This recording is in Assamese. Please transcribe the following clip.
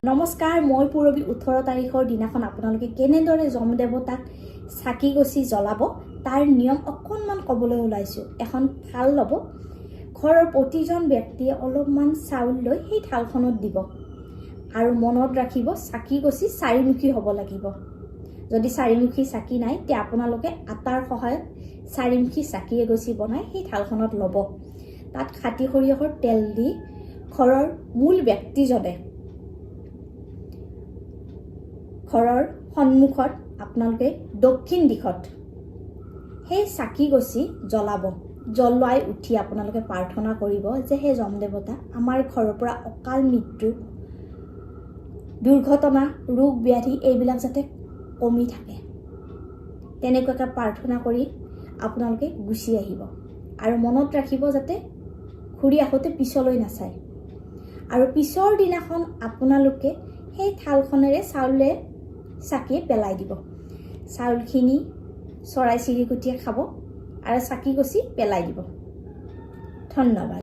নমস্কাৰ, মই পূৰবী 18 তাৰিখৰ দিনাখন আপোনালোকে কেনেদৰে যমদেৱতাক চাকি গছি জ্বলাব তাৰ নিয়ম অকণমান ক'বলৈ ওলাইছোঁ। এখন থাল ল'ব, ঘৰৰ প্ৰতিজন ব্যক্তিয়ে অলপমান চাউল লৈ সেই থালখনত দিব আৰু মনত ৰাখিব চাকি গছি চাৰিমুখী হ'ব লাগিব। যদি চাৰিমুখী চাকি নাই তে আপোনালোকে আটাৰ সহায়ত চাৰিমুখী চাকি এগছি বনাই সেই থালখনত ল'ব। তাত খাটি সৰিয়হৰ তেল দি ঘৰৰ মূল ব্যক্তিজনে ঘৰৰ সন্মুখত আপোনালোকে দক্ষিণ দিশত সেই চাকি গছি জ্বলাব। জ্বলাই উঠি আপোনালোকে প্ৰাৰ্থনা কৰিব যে হে যমদেৱতা, আমাৰ ঘৰৰ পৰা অকাল মৃত্যু, দুৰ্ঘটনা, ৰোগ ব্যাধি এইবিলাক যাতে কমি থাকে, তেনেকুৱাকৈ প্ৰাৰ্থনা কৰি আপোনালোকে গুচি আহিব আৰু মনত ৰাখিব যাতে ঘূৰি আহোঁতে পিছলৈ নাচায়। আৰু পিছৰ দিনাখন আপোনালোকে সেই থালখনেৰে চাউলে চাকি পেলাই দিব। চাউলখিনি চৰাই চিৰিকটিয়ে খাব আৰু চাকি গছি পেলাই দিব। ধন্যবাদ।